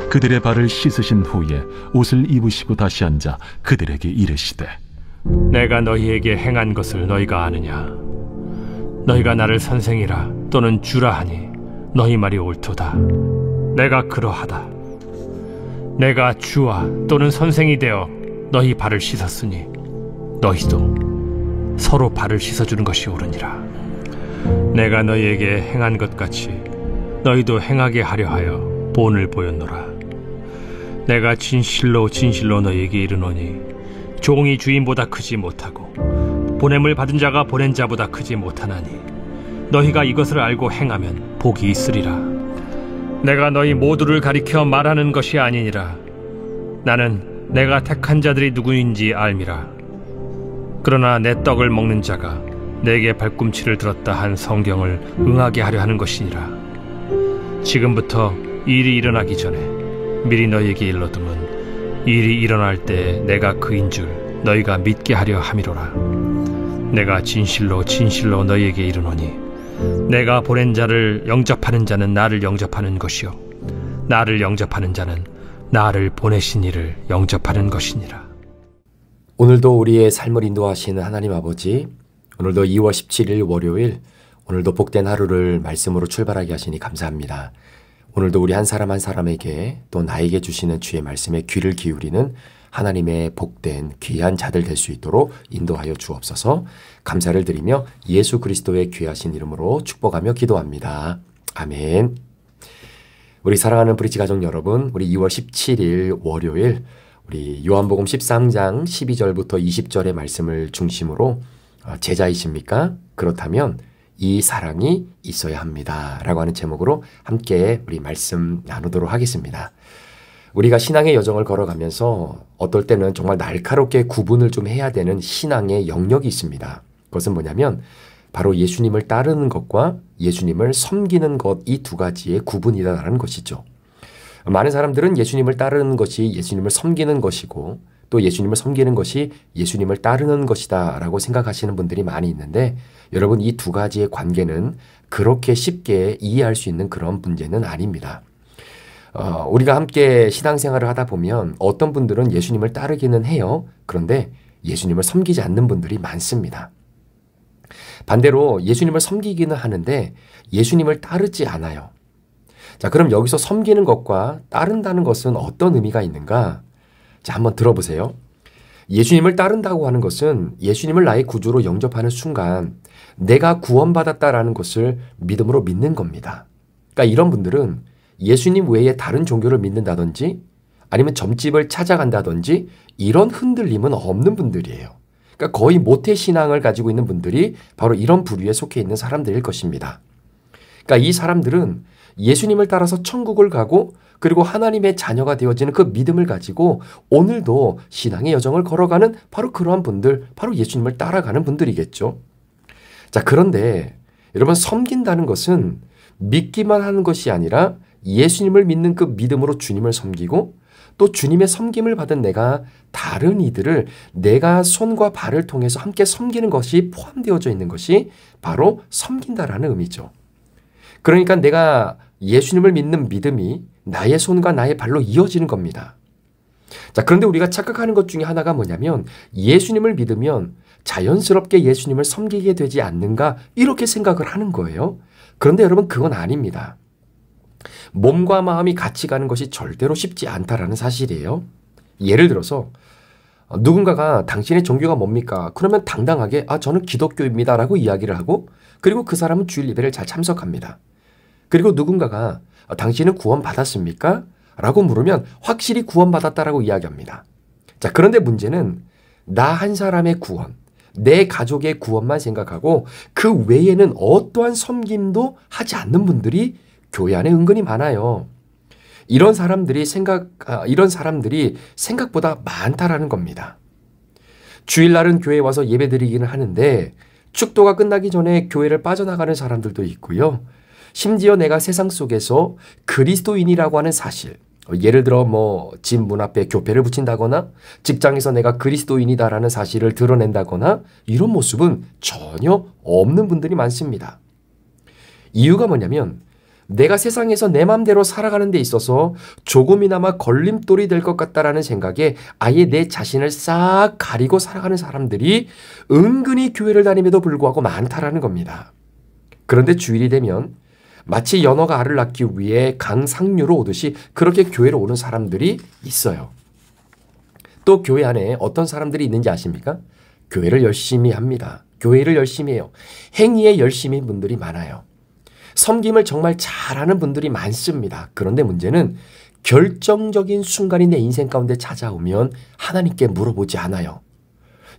그들의 발을 씻으신 후에 옷을 입으시고 다시 앉아 그들에게 이르시되 내가 너희에게 행한 것을 너희가 아느냐? 너희가 나를 선생이라 또는 주라 하니 너희 말이 옳도다. 내가 그러하다. 내가 주와 또는 선생이 되어 너희 발을 씻었으니 너희도 서로 발을 씻어주는 것이 옳으니라. 내가 너희에게 행한 것 같이 너희도 행하게 하려 하여 본을 보였노라. 내가 진실로 진실로 너희에게 이르노니 종이 주인보다 크지 못하고 보냄을 받은 자가 보낸 자보다 크지 못하나니 너희가 이것을 알고 행하면 복이 있으리라. 내가 너희 모두를 가리켜 말하는 것이 아니니라. 나는 내가 택한 자들이 누구인지 알미라. 그러나 내 떡을 먹는 자가 내게 발꿈치를 들었다 한 성경을 응하게 하려 하는 것이니라. 지금부터 일이 일어나기 전에 미리 너희에게 일러두면 일이 일어날 때 내가 그인 줄 너희가 믿게 하려 함이로라. 내가 진실로 진실로 너희에게 이르노니 내가 보낸 자를 영접하는 자는 나를 영접하는 것이요 나를 영접하는 자는 나를 보내신 이를 영접하는 것이니라. 오늘도 우리의 삶을 인도하시는 하나님 아버지, 오늘도 2월 17일 월요일, 오늘도 복된 하루를 말씀으로 출발하게 하시니 감사합니다. 오늘도 우리 한 사람 한 사람에게 또 나에게 주시는 주의 말씀에 귀를 기울이는 하나님의 복된 귀한 자들 될 수 있도록 인도하여 주옵소서. 감사를 드리며 예수 그리스도의 귀하신 이름으로 축복하며 기도합니다. 아멘. 우리 사랑하는 브릿지 가족 여러분, 우리 2월 17일 월요일 우리 요한복음 13장 12절부터 20절의 말씀을 중심으로 제자이십니까? 그렇다면 이 사랑이 있어야 합니다. 라고 하는 제목으로 함께 우리 말씀 나누도록 하겠습니다. 우리가 신앙의 여정을 걸어가면서 어떨 때는 정말 날카롭게 구분을 좀 해야 되는 신앙의 영역이 있습니다. 그것은 뭐냐면 바로 예수님을 따르는 것과 예수님을 섬기는 것, 이 두 가지의 구분이다라는 것이죠. 많은 사람들은 예수님을 따르는 것이 예수님을 섬기는 것이고 또 예수님을 섬기는 것이 예수님을 따르는 것이다 라고 생각하시는 분들이 많이 있는데, 여러분, 이 두 가지의 관계는 그렇게 쉽게 이해할 수 있는 그런 문제는 아닙니다. 우리가 함께 신앙생활을 하다 보면 어떤 분들은 예수님을 따르기는 해요. 그런데 예수님을 섬기지 않는 분들이 많습니다. 반대로 예수님을 섬기기는 하는데 예수님을 따르지 않아요. 자, 그럼 여기서 섬기는 것과 따른다는 것은 어떤 의미가 있는가? 자, 한번 들어보세요. 예수님을 따른다고 하는 것은 예수님을 나의 구주로 영접하는 순간 내가 구원받았다라는 것을 믿음으로 믿는 겁니다. 그러니까 이런 분들은 예수님 외에 다른 종교를 믿는다든지 아니면 점집을 찾아간다든지 이런 흔들림은 없는 분들이에요. 그러니까 거의 모태신앙을 가지고 있는 분들이 바로 이런 부류에 속해 있는 사람들일 것입니다. 그러니까 이 사람들은 예수님을 따라서 천국을 가고 그리고 하나님의 자녀가 되어지는 그 믿음을 가지고 오늘도 신앙의 여정을 걸어가는 바로 그러한 분들, 바로 예수님을 따라가는 분들이겠죠. 자, 그런데 여러분, 섬긴다는 것은 믿기만 하는 것이 아니라 예수님을 믿는 그 믿음으로 주님을 섬기고 또 주님의 섬김을 받은 내가 다른 이들을 내가 손과 발을 통해서 함께 섬기는 것이 포함되어져 있는 것이 바로 섬긴다라는 의미죠. 그러니까 내가 예수님을 믿는 믿음이 나의 손과 나의 발로 이어지는 겁니다. 자, 그런데 우리가 착각하는 것 중에 하나가 뭐냐면 예수님을 믿으면 자연스럽게 예수님을 섬기게 되지 않는가 이렇게 생각을 하는 거예요. 그런데 여러분, 그건 아닙니다. 몸과 마음이 같이 가는 것이 절대로 쉽지 않다라는 사실이에요. 예를 들어서 누군가가 당신의 종교가 뭡니까? 그러면 당당하게 저는 기독교입니다 라고 이야기를 하고, 그리고 그 사람은 주일 예배를 잘 참석합니다. 그리고 누군가가 당신은 구원받았습니까? 라고 물으면 확실히 구원받았다라고 이야기합니다. 자, 그런데 문제는 나 한 사람의 구원, 내 가족의 구원만 생각하고 그 외에는 어떠한 섬김도 하지 않는 분들이 교회 안에 은근히 많아요. 이런 사람들이 생각보다 많다라는 겁니다. 주일날은 교회에 와서 예배드리기는 하는데 축도가 끝나기 전에 교회를 빠져나가는 사람들도 있고요. 심지어 내가 세상 속에서 그리스도인이라고 하는 사실, 예를 들어 집 문 앞에 교패를 붙인다거나 직장에서 내가 그리스도인이다라는 사실을 드러낸다거나 이런 모습은 전혀 없는 분들이 많습니다. 이유가 뭐냐면 내가 세상에서 내 맘대로 살아가는 데 있어서 조금이나마 걸림돌이 될 것 같다라는 생각에 아예 내 자신을 싹 가리고 살아가는 사람들이 은근히 교회를 다님에도 불구하고 많다라는 겁니다. 그런데 주일이 되면 마치 연어가 알을 낳기 위해 강상류로 오듯이 그렇게 교회로 오는 사람들이 있어요. 또 교회 안에 어떤 사람들이 있는지 아십니까? 교회를 열심히 합니다. 교회를 열심히 해요. 행위에 열심인 분들이 많아요. 섬김을 정말 잘하는 분들이 많습니다. 그런데 문제는 결정적인 순간이 내 인생 가운데 찾아오면 하나님께 물어보지 않아요.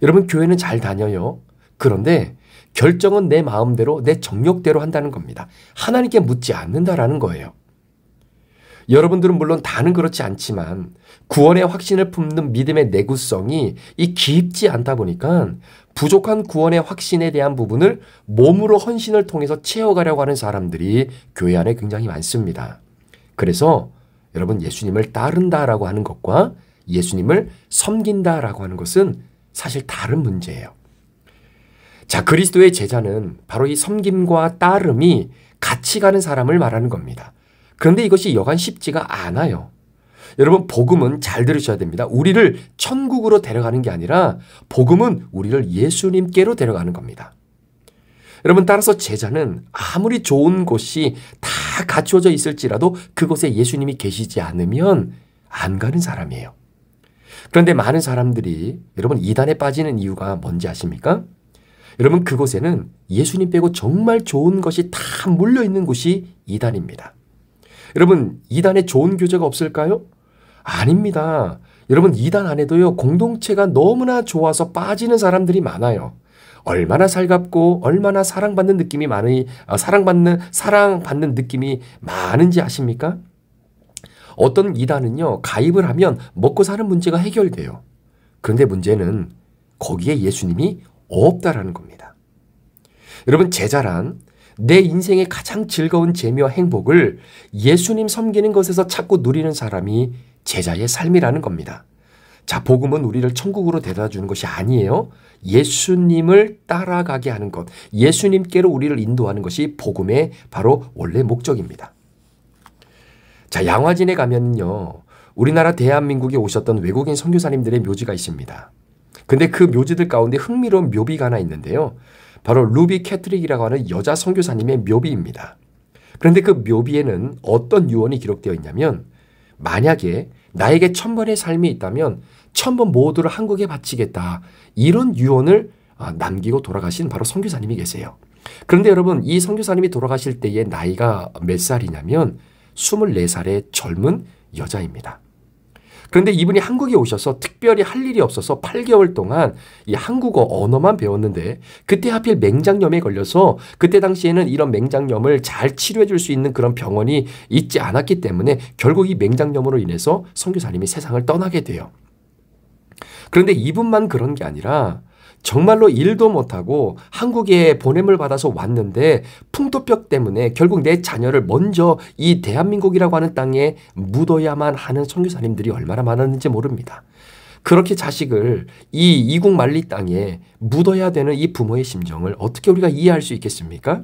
여러분, 교회는 잘 다녀요. 그런데 결정은 내 마음대로 내 정욕대로 한다는 겁니다. 하나님께 묻지 않는다라는 거예요. 여러분들은 물론 다는 그렇지 않지만 구원의 확신을 품는 믿음의 내구성이 깊지 않다 보니까 부족한 구원의 확신에 대한 부분을 몸으로 헌신을 통해서 채워가려고 하는 사람들이 교회 안에 굉장히 많습니다. 그래서 여러분, 예수님을 따른다라고 하는 것과 예수님을 섬긴다라고 하는 것은 사실 다른 문제예요. 자, 그리스도의 제자는 바로 이 섬김과 따름이 같이 가는 사람을 말하는 겁니다. 그런데 이것이 여간 쉽지가 않아요. 여러분, 복음은 잘 들으셔야 됩니다. 우리를 천국으로 데려가는 게 아니라 복음은 우리를 예수님께로 데려가는 겁니다. 여러분, 따라서 제자는 아무리 좋은 곳이 다 갖추어져 있을지라도 그곳에 예수님이 계시지 않으면 안 가는 사람이에요. 그런데 많은 사람들이 여러분 이단에 빠지는 이유가 뭔지 아십니까? 여러분, 그곳에는 예수님 빼고 정말 좋은 것이 다 몰려있는 곳이 이단입니다. 여러분, 이단에 좋은 교제가 없을까요? 아닙니다. 여러분, 이단 안에도요, 공동체가 너무나 좋아서 빠지는 사람들이 많아요. 얼마나 살갑고 얼마나 사랑받는 느낌이 사랑받는 느낌이 많은지 아십니까? 어떤 이단은요, 가입을 하면 먹고 사는 문제가 해결돼요. 그런데 문제는 거기에 예수님이 없다라는 겁니다. 여러분, 제자란 내 인생의 가장 즐거운 재미와 행복을 예수님 섬기는 것에서 찾고 누리는 사람이 제자의 삶이라는 겁니다. 자, 복음은 우리를 천국으로 데려다 주는 것이 아니에요. 예수님을 따라가게 하는 것, 예수님께로 우리를 인도하는 것이 복음의 바로 원래 목적입니다. 자, 양화진에 가면요, 우리나라 대한민국에 오셨던 외국인 선교사님들의 묘지가 있습니다. 근데 그 묘지들 가운데 흥미로운 묘비가 하나 있는데요. 바로 루비 캐트릭이라고 하는 여자 선교사님의 묘비입니다. 그런데 그 묘비에는 어떤 유언이 기록되어 있냐면, 만약에 나에게 1000번의 삶이 있다면 1000번 모두를 한국에 바치겠다, 이런 유언을 남기고 돌아가신 바로 선교사님이 계세요. 그런데 여러분, 이 선교사님이 돌아가실 때의 나이가 몇 살이냐면 24살의 젊은 여자입니다. 그런데 이분이 한국에 오셔서 특별히 할 일이 없어서 8개월 동안 이 한국어 언어만 배웠는데, 그때 하필 맹장염에 걸려서 그때 당시에는 이런 맹장염을 잘 치료해 줄 수 있는 그런 병원이 있지 않았기 때문에 결국 이 맹장염으로 인해서 선교사님이 세상을 떠나게 돼요. 그런데 이분만 그런 게 아니라 정말로 일도 못하고 한국에 보냄을 받아서 왔는데 풍토병 때문에 결국 내 자녀를 먼저 이 대한민국이라고 하는 땅에 묻어야만 하는 선교사님들이 얼마나 많았는지 모릅니다. 그렇게 자식을 이 이국 만리 땅에 묻어야 되는 이 부모의 심정을 어떻게 우리가 이해할 수 있겠습니까?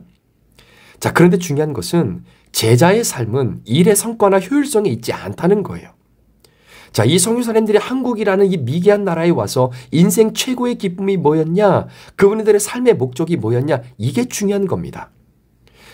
자, 그런데 중요한 것은 제자의 삶은 일의 성과나 효율성에 있지 않다는 거예요. 자, 이 선교사님들이 한국이라는 이 미개한 나라에 와서 인생 최고의 기쁨이 뭐였냐? 그분들의 삶의 목적이 뭐였냐? 이게 중요한 겁니다.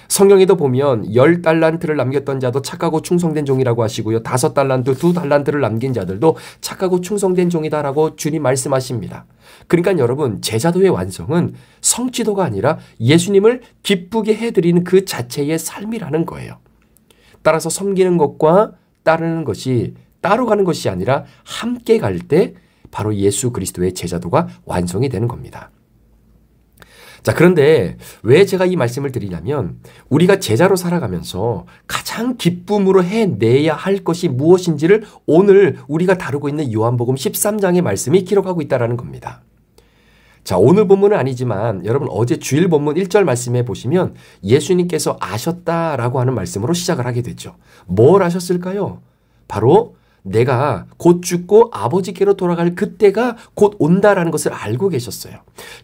성경에도 보면 10달란트를 남겼던 자도 착하고 충성된 종이라고 하시고요. 5달란트, 2달란트를 남긴 자들도 착하고 충성된 종이다라고 주님 말씀하십니다. 그러니까 여러분, 제자도의 완성은 성취도가 아니라 예수님을 기쁘게 해드리는 그 자체의 삶이라는 거예요. 따라서 섬기는 것과 따르는 것이 따로 가는 것이 아니라 함께 갈 때 바로 예수 그리스도의 제자도가 완성이 되는 겁니다. 자, 그런데 왜 제가 이 말씀을 드리냐면, 우리가 제자로 살아가면서 가장 기쁨으로 해내야 할 것이 무엇인지를 오늘 우리가 다루고 있는 요한복음 13장의 말씀이 기록하고 있다는 겁니다. 자, 오늘 본문은 아니지만 여러분 어제 주일 본문 1절 말씀에 보시면 예수님께서 아셨다라고 하는 말씀으로 시작을 하게 됐죠. 뭘 아셨을까요? 바로 내가 곧 죽고 아버지께로 돌아갈 그때가 곧 온다라는 것을 알고 계셨어요.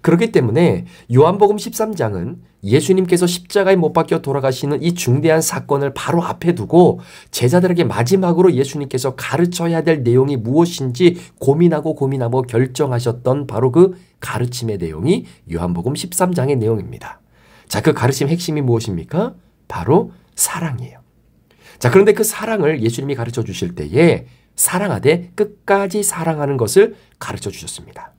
그렇기 때문에 요한복음 13장은 예수님께서 십자가에 못 박혀 돌아가시는 이 중대한 사건을 바로 앞에 두고 제자들에게 마지막으로 예수님께서 가르쳐야 될 내용이 무엇인지 고민하고 결정하셨던 바로 그 가르침의 내용이 요한복음 13장의 내용입니다. 자, 그 가르침 핵심이 무엇입니까? 바로 사랑이에요. 자, 그런데 그 사랑을 예수님이 가르쳐 주실 때에 사랑하되 끝까지 사랑하는 것을 가르쳐 주셨습니다.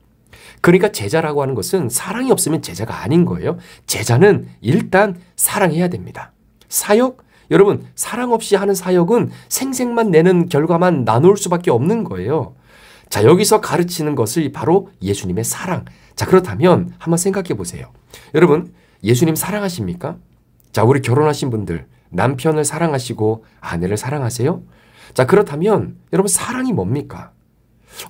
그러니까 제자라고 하는 것은 사랑이 없으면 제자가 아닌 거예요. 제자는 일단 사랑해야 됩니다. 사역? 여러분, 사랑 없이 하는 사역은 생색만 내는 결과만 나눌 수밖에 없는 거예요. 자, 여기서 가르치는 것이 바로 예수님의 사랑. 자, 그렇다면 한번 생각해 보세요. 여러분, 예수님 사랑하십니까? 자, 우리 결혼하신 분들, 남편을 사랑하시고 아내를 사랑하세요? 자, 그렇다면 여러분 사랑이 뭡니까?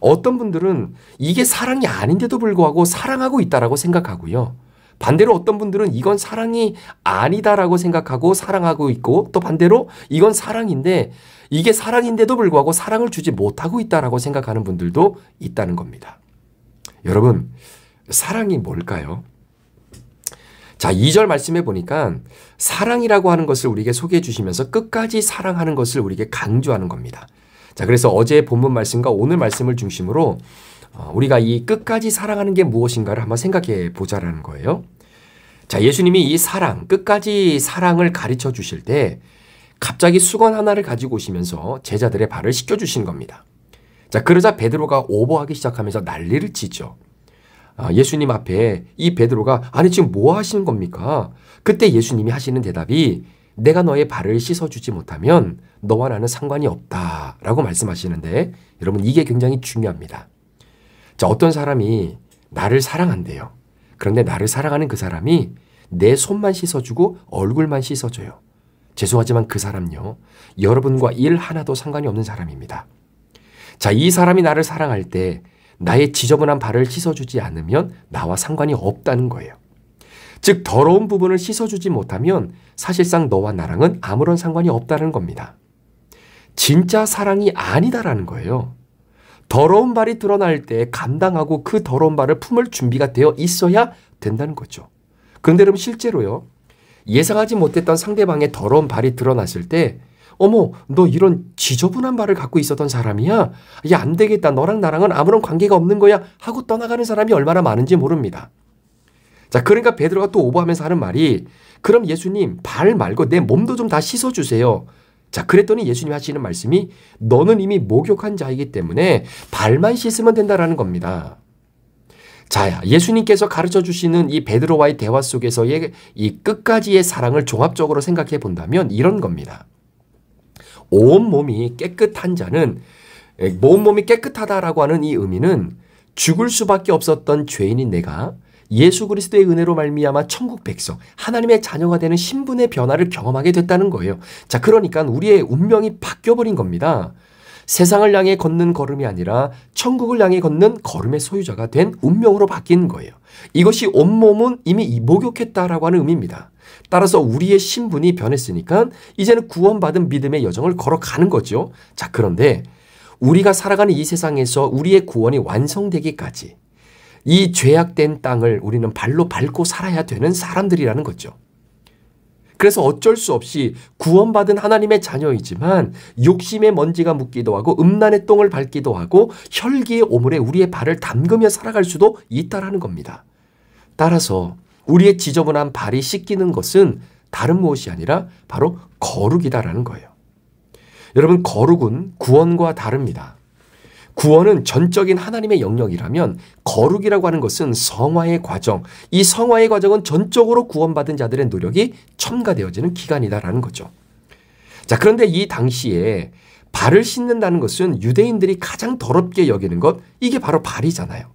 어떤 분들은 이게 사랑이 아닌데도 불구하고 사랑하고 있다라고 생각하고요. 반대로 어떤 분들은 이건 사랑이 아니다라고 생각하고 사랑하고 있고, 또 반대로 이건 사랑인데 이게 사랑인데도 불구하고 사랑을 주지 못하고 있다라고 생각하는 분들도 있다는 겁니다. 여러분, 사랑이 뭘까요? 자, 2절 말씀해 보니까 사랑이라고 하는 것을 우리에게 소개해 주시면서 끝까지 사랑하는 것을 우리에게 강조하는 겁니다. 자, 그래서 어제 본문 말씀과 오늘 말씀을 중심으로 우리가 이 끝까지 사랑하는 게 무엇인가를 한번 생각해 보자라는 거예요. 자, 예수님이 이 사랑, 끝까지 사랑을 가르쳐 주실 때 갑자기 수건 하나를 가지고 오시면서 제자들의 발을 씻겨 주신 겁니다. 자, 그러자 베드로가 오버하기 시작하면서 난리를 치죠. 예수님 앞에 이 베드로가 아니 지금 뭐 하시는 겁니까? 그때 예수님이 하시는 대답이 내가 너의 발을 씻어주지 못하면 너와 나는 상관이 없다라고 말씀하시는데, 여러분 이게 굉장히 중요합니다. 자, 어떤 사람이 나를 사랑한대요. 그런데 나를 사랑하는 그 사람이 내 손만 씻어주고 얼굴만 씻어줘요. 죄송하지만 그 사람요, 여러분과 일 하나도 상관이 없는 사람입니다. 자, 이 사람이 나를 사랑할 때 나의 지저분한 발을 씻어주지 않으면 나와 상관이 없다는 거예요. 즉 더러운 부분을 씻어주지 못하면 사실상 너와 나랑은 아무런 상관이 없다는 겁니다. 진짜 사랑이 아니다라는 거예요. 더러운 발이 드러날 때 감당하고 그 더러운 발을 품을 준비가 되어 있어야 된다는 거죠. 그런데 여러분 실제로요, 예상하지 못했던 상대방의 더러운 발이 드러났을 때 어머, 너 이런 지저분한 발을 갖고 있었던 사람이야? 야, 안 되겠다. 너랑 나랑은 아무런 관계가 없는 거야. 하고 떠나가는 사람이 얼마나 많은지 모릅니다. 자, 그러니까 베드로가 또 오버하면서 하는 말이 그럼 예수님 발 말고 내 몸도 좀 다 씻어주세요. 자, 그랬더니 예수님이 하시는 말씀이 너는 이미 목욕한 자이기 때문에 발만 씻으면 된다라는 겁니다. 자, 예수님께서 가르쳐 주시는 이 베드로와의 대화 속에서의 이 끝까지의 사랑을 종합적으로 생각해 본다면 이런 겁니다. 온몸이 깨끗한 자는, 온몸이 깨끗하다라고 하는 이 의미는 죽을 수밖에 없었던 죄인인 내가 예수 그리스도의 은혜로 말미암아 천국 백성, 하나님의 자녀가 되는 신분의 변화를 경험하게 됐다는 거예요. 자, 그러니까 우리의 운명이 바뀌어버린 겁니다. 세상을 향해 걷는 걸음이 아니라 천국을 향해 걷는 걸음의 소유자가 된 운명으로 바뀐 거예요. 이것이 온몸은 이미 목욕했다라고 하는 의미입니다. 따라서 우리의 신분이 변했으니까 이제는 구원받은 믿음의 여정을 걸어가는 거죠. 자, 그런데 우리가 살아가는 이 세상에서 우리의 구원이 완성되기까지 이 죄악된 땅을 우리는 발로 밟고 살아야 되는 사람들이라는 거죠. 그래서 어쩔 수 없이 구원받은 하나님의 자녀이지만 욕심의 먼지가 묻기도 하고 음란의 똥을 밟기도 하고 혈기의 오물에 우리의 발을 담그며 살아갈 수도 있다라는 겁니다. 따라서 우리의 지저분한 발이 씻기는 것은 다른 무엇이 아니라 바로 거룩이다라는 거예요. 여러분, 거룩은 구원과 다릅니다. 구원은 전적인 하나님의 영역이라면 거룩이라고 하는 것은 성화의 과정, 이 성화의 과정은 전적으로 구원받은 자들의 노력이 첨가되어지는 기간이다라는 거죠. 자, 그런데 이 당시에 발을 씻는다는 것은 유대인들이 가장 더럽게 여기는 것, 이게 바로 발이잖아요.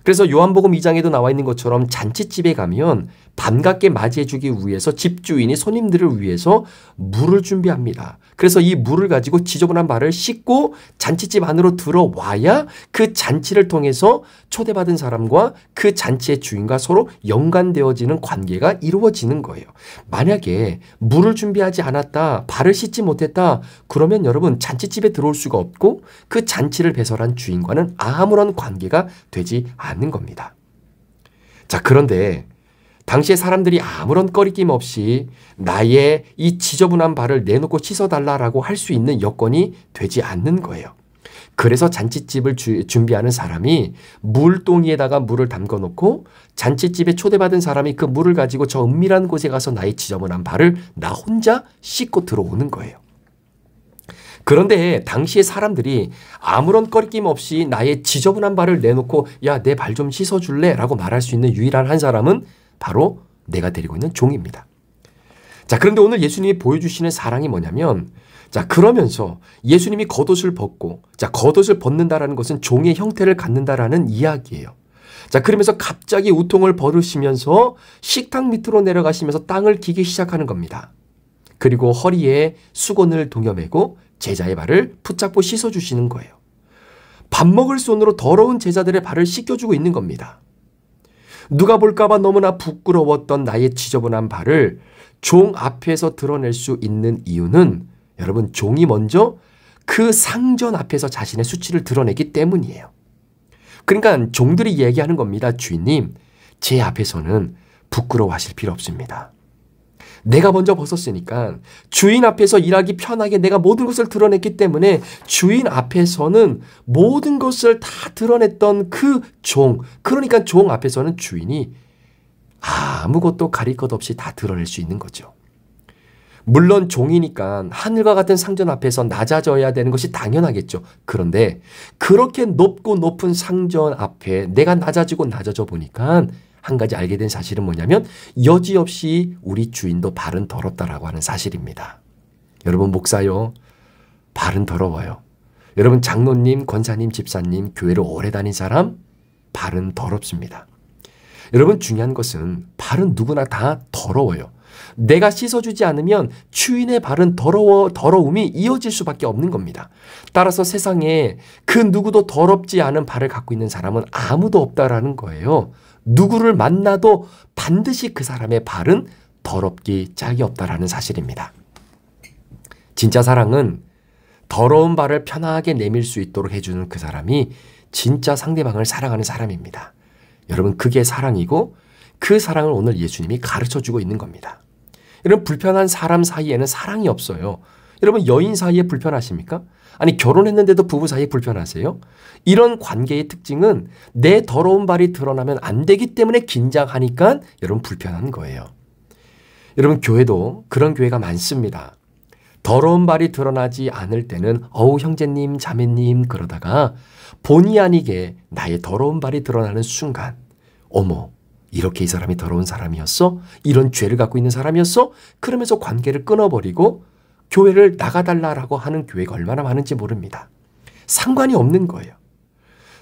그래서 요한복음 2장에도 나와 있는 것처럼 잔치집에 가면 반갑게 맞이해주기 위해서 집주인이 손님들을 위해서 물을 준비합니다. 그래서 이 물을 가지고 지저분한 발을 씻고 잔치집 안으로 들어와야 그 잔치를 통해서 초대받은 사람과 그 잔치의 주인과 서로 연관되어지는 관계가 이루어지는 거예요. 만약에 물을 준비하지 않았다, 발을 씻지 못했다, 그러면 여러분 잔치집에 들어올 수가 없고 그 잔치를 배설한 주인과는 아무런 관계가 되지 않는 겁니다. 자, 그런데 당시에 사람들이 아무런 꺼리낌 없이 나의 이 지저분한 발을 내놓고 씻어달라고 할 수 있는 여건이 되지 않는 거예요. 그래서 잔치집을 준비하는 사람이 물동이에다가 물을 담궈 놓고 잔치집에 초대받은 사람이 그 물을 가지고 저 은밀한 곳에 가서 나의 지저분한 발을 나 혼자 씻고 들어오는 거예요. 그런데 당시의 사람들이 아무런 꺼리낌 없이 나의 지저분한 발을 내놓고 야, 내 발 좀 씻어줄래? 라고 말할 수 있는 유일한 한 사람은 바로 내가 데리고 있는 종입니다. 자, 그런데 오늘 예수님이 보여주시는 사랑이 뭐냐면, 자, 그러면서 예수님이 겉옷을 벗고, 자, 겉옷을 벗는다라는 것은 종의 형태를 갖는다라는 이야기예요. 자, 그러면서 갑자기 우통을 벗으시면서 식탁 밑으로 내려가시면서 땅을 기기 시작하는 겁니다. 그리고 허리에 수건을 동여매고 제자의 발을 붙잡고 씻어주시는 거예요. 밥 먹을 손으로 더러운 제자들의 발을 씻겨주고 있는 겁니다. 누가 볼까봐 너무나 부끄러웠던 나의 지저분한 발을 종 앞에서 드러낼 수 있는 이유는 여러분, 종이 먼저 그 상전 앞에서 자신의 수치를 드러내기 때문이에요. 그러니까 종들이 얘기하는 겁니다. 주인님, 제 앞에서는 부끄러워하실 필요 없습니다. 내가 먼저 벗었으니까 주인 앞에서 일하기 편하게 내가 모든 것을 드러냈기 때문에 주인 앞에서는 모든 것을 다 드러냈던 그 종, 그러니까 종 앞에서는 주인이 아무것도 가릴 것 없이 다 드러낼 수 있는 거죠. 물론 종이니까 하늘과 같은 상전 앞에서 낮아져야 되는 것이 당연하겠죠. 그런데 그렇게 높고 높은 상전 앞에 내가 낮아지고 낮아져 보니까 한 가지 알게 된 사실은 뭐냐면 여지없이 우리 주인도 발은 더럽다라고 하는 사실입니다. 여러분, 목사요, 발은 더러워요. 여러분, 장로님, 권사님, 집사님, 교회를 오래 다닌 사람, 발은 더럽습니다. 여러분, 중요한 것은 발은 누구나 다 더러워요. 내가 씻어주지 않으면 주인의 발은 더러움이 이어질 수밖에 없는 겁니다. 따라서 세상에 그 누구도 더럽지 않은 발을 갖고 있는 사람은 아무도 없다라는 거예요. 누구를 만나도 반드시 그 사람의 발은 더럽기 짝이 없다라는 사실입니다. 진짜 사랑은 더러운 발을 편하게 내밀 수 있도록 해주는 그 사람이 진짜 상대방을 사랑하는 사람입니다. 여러분, 그게 사랑이고 그 사랑을 오늘 예수님이 가르쳐주고 있는 겁니다. 여러분, 불편한 사람 사이에는 사랑이 없어요. 여러분, 여인 사이에 불편하십니까? 아니, 결혼했는데도 부부 사이에 불편하세요? 이런 관계의 특징은 내 더러운 발이 드러나면 안 되기 때문에 긴장하니까 여러분 불편한 거예요. 여러분, 교회도 그런 교회가 많습니다. 더러운 발이 드러나지 않을 때는 형제님, 자매님 그러다가 본의 아니게 나의 더러운 발이 드러나는 순간 어머, 이렇게 이 사람이 더러운 사람이었어? 이런 죄를 갖고 있는 사람이었어? 그러면서 관계를 끊어버리고 교회를 나가달라고 하는 교회가 얼마나 많은지 모릅니다. 상관이 없는 거예요.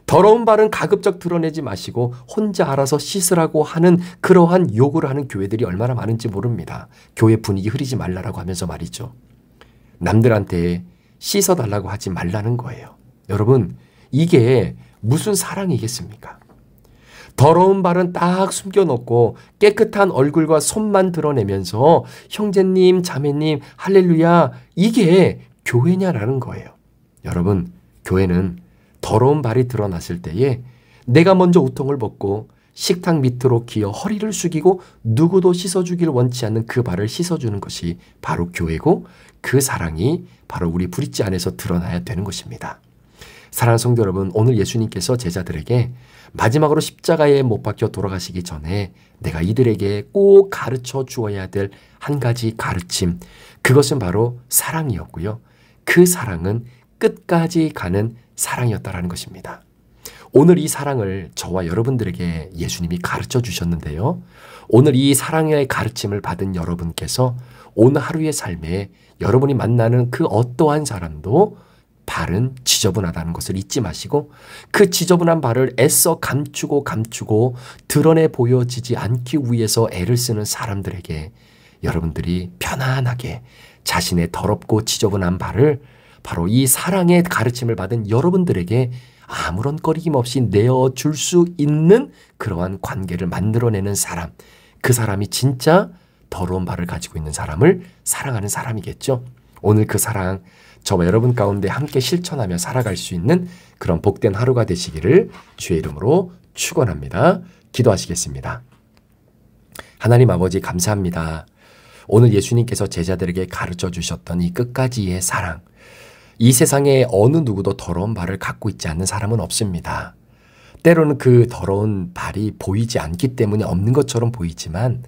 더러운 발은 가급적 드러내지 마시고 혼자 알아서 씻으라고 하는 그러한 요구를 하는 교회들이 얼마나 많은지 모릅니다. 교회 분위기 흐리지 말라라고 하면서 말이죠. 남들한테 씻어달라고 하지 말라는 거예요. 여러분, 이게 무슨 사랑이겠습니까? 더러운 발은 딱 숨겨놓고 깨끗한 얼굴과 손만 드러내면서 형제님, 자매님, 할렐루야, 이게 교회냐라는 거예요. 여러분, 교회는 더러운 발이 드러났을 때에 내가 먼저 우통을 벗고 식탁 밑으로 기어 허리를 숙이고 누구도 씻어주길 원치 않는 그 발을 씻어주는 것이 바로 교회고 그 사랑이 바로 우리 브릿지 안에서 드러나야 되는 것입니다. 사랑하는 성도 여러분, 오늘 예수님께서 제자들에게 마지막으로 십자가에 못 박혀 돌아가시기 전에 내가 이들에게 꼭 가르쳐 주어야 될 한 가지 가르침, 그것은 바로 사랑이었고요. 그 사랑은 끝까지 가는 사랑이었다라는 것입니다. 오늘 이 사랑을 저와 여러분들에게 예수님이 가르쳐 주셨는데요. 오늘 이 사랑의 가르침을 받은 여러분께서 오늘 하루의 삶에 여러분이 만나는 그 어떠한 사람도 발은 지저분하다는 것을 잊지 마시고 그 지저분한 발을 애써 감추고 드러내 보여지지 않기 위해서 애를 쓰는 사람들에게 여러분들이 편안하게 자신의 더럽고 지저분한 발을 바로 이 사랑의 가르침을 받은 여러분들에게 아무런 꺼리낌 없이 내어줄 수 있는 그러한 관계를 만들어내는 사람, 그 사람이 진짜 더러운 발을 가지고 있는 사람을 사랑하는 사람이겠죠. 오늘 그 사랑 저와 여러분 가운데 함께 실천하며 살아갈 수 있는 그런 복된 하루가 되시기를 주의 이름으로 축원합니다. 기도하시겠습니다. 하나님 아버지 감사합니다. 오늘 예수님께서 제자들에게 가르쳐 주셨던 이 끝까지의 사랑, 이 세상에 어느 누구도 더러운 발을 갖고 있지 않는 사람은 없습니다. 때로는 그 더러운 발이 보이지 않기 때문에 없는 것처럼 보이지만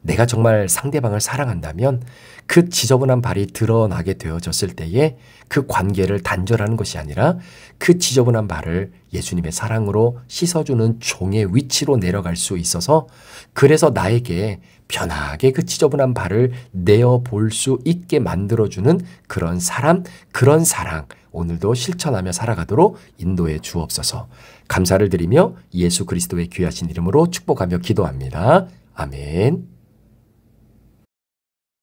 내가 정말 상대방을 사랑한다면 그 지저분한 발이 드러나게 되어졌을 때에 그 관계를 단절하는 것이 아니라 그 지저분한 발을 예수님의 사랑으로 씻어주는 종의 위치로 내려갈 수 있어서 그래서 나에게 편하게 그 지저분한 발을 내어볼 수 있게 만들어주는 그런 사람, 그런 사랑 오늘도 실천하며 살아가도록 인도해 주옵소서. 감사를 드리며 예수 그리스도의 귀하신 이름으로 축복하며 기도합니다. 아멘.